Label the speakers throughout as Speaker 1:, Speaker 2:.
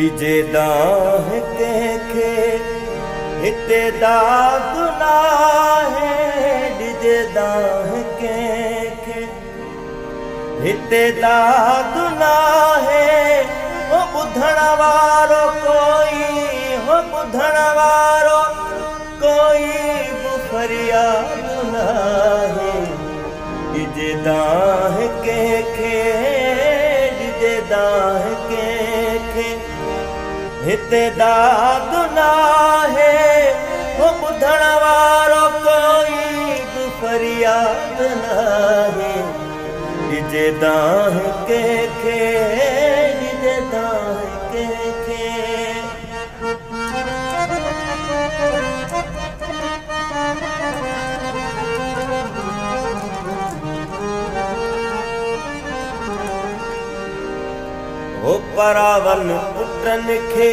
Speaker 1: DJ दाह कंहिंखे हिते दाग नाहे, डिजे दाह कंहिंखे हिते दाग नाहे। हो ॿुधण वारो कोई, हो ॿुधण वारो कोई बि फरियाद नाहे। डिजे दाह कंहिंखे, डिजे दाह कंहिंखे हिते दाग नाहे। हो ॿुधण वारो कोई बि फरियाद नाहे। डिजे दाह कंहिंखे, डिजे दाह कंहिंखे। हो परावन पुटनि खे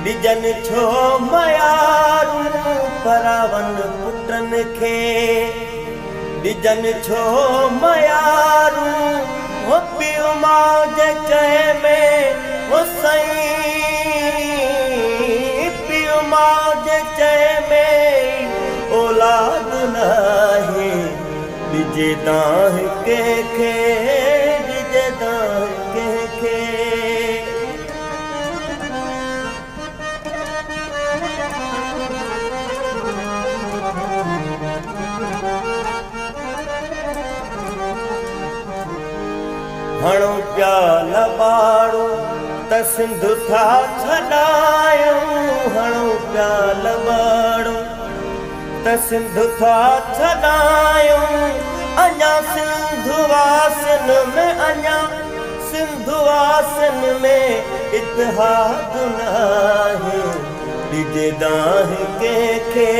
Speaker 1: ॾिजनि छो मयारूं, परावन पुटनि खे ॾिजनि छो मयारूं। हो पीउ माउ जे चए में, हो सईं पीउ माउ जे चए में औलाद नाहे। डिजे दाह कंहिंखे, डिजे दाह कंहिंखे। हणो पिया लॿाड़ो त सिंध था छॾायूं, हणो पिया लॿाड़ो त सिंध था छॾायूं। अञा सिंधवासिन में, अञा सिंधवासिन में इतिहाद नाहे। डिजे दाह कंहिंखे,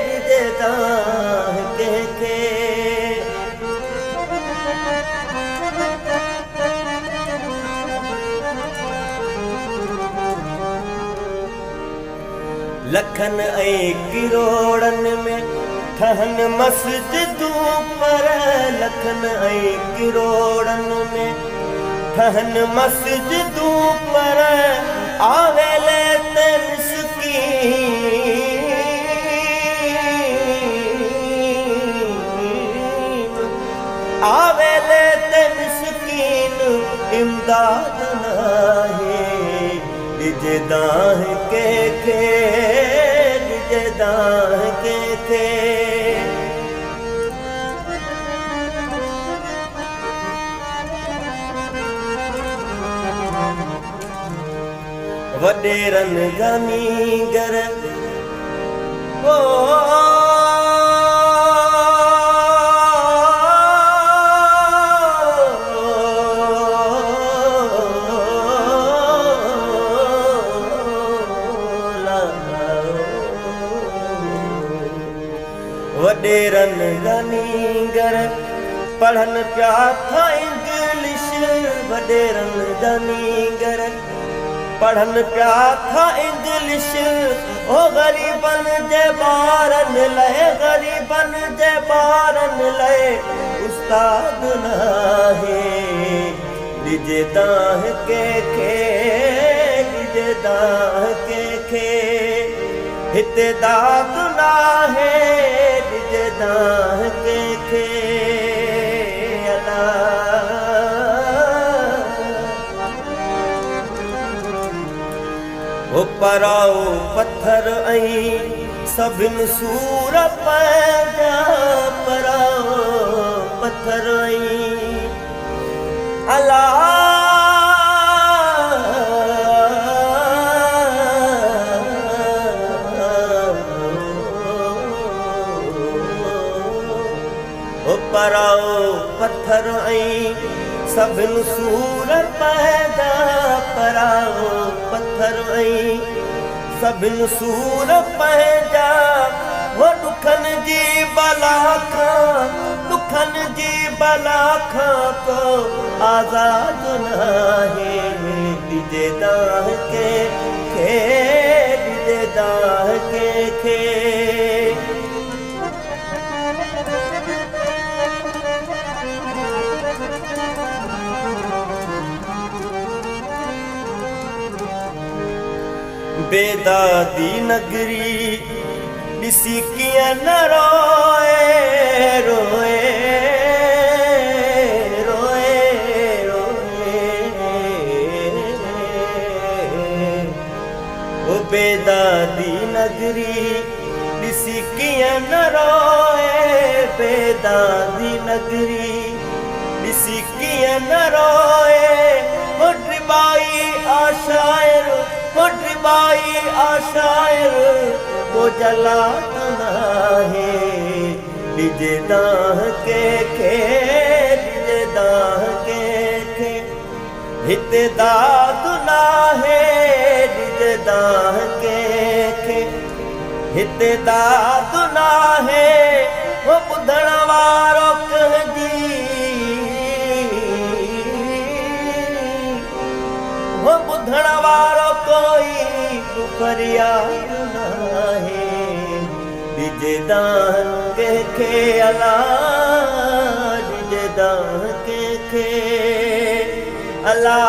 Speaker 1: डिजे दाह कंहिंखे। लखन ऐं किरोड़नि में ठहनि मस्जिदूं, पर लखन ऐं किरोड़नि में ठहनि मस्जिदूं, पर आवेले ते मिस्कीन, आवेले ते मिस्कीन इमदाद नाहे। डिजे दाह कंहिंखे, डिजे दाह कंहिंखे। वॾेरनि जा नींगर ओ वॾेरनि जा नींगर पढ़नि पिया था इंग्लिश, वॾेरनि जा नींगर पढ़नि पिया था इंग्लिश। ओ ग़रीबनि जे ॿारनि लाइ, ग़रीबनि जे ॿारनि लाइ उस्ताद नाहे। डिजे दाह कंहिंखे, डिजे दाह कंहिंखे हिते दाग नाहे। डिजे दाह कंहिंखे। हो पराओ पत्थर ऐं सभिनि सूर पैदा, पराओ पत्थर ऐं अला पराओ पत्थर ऐं सभिनि सूर पैदा, पराओ पत्थर ऐं सभिनि सूर पैदा। हो ॾुखनि जी बला खां, ॾुखनि जी बला खां को आज़ाद नाहे। डिजे दाह कंहिंखे, डिजे दाह कंहिंखे। बेदादी नगरी ॾिसी कीअं न रोए रोए रोए रोए ओ बेदादी नगरी ॾिसी कीअं न रोए बेदादी नगरी ॾिसी कीअं न रोए बाई आशायर बाई आशायर को जला है डिजे दाह के डिजे दाह के हिते दाद ना है डिजे दाह के हिते दाद ना है वो ॿुधण वारो कहजी वो ॿुधण वारो कोई फरियाद नाहे डिजे दाह के अला डिजे दाह के अला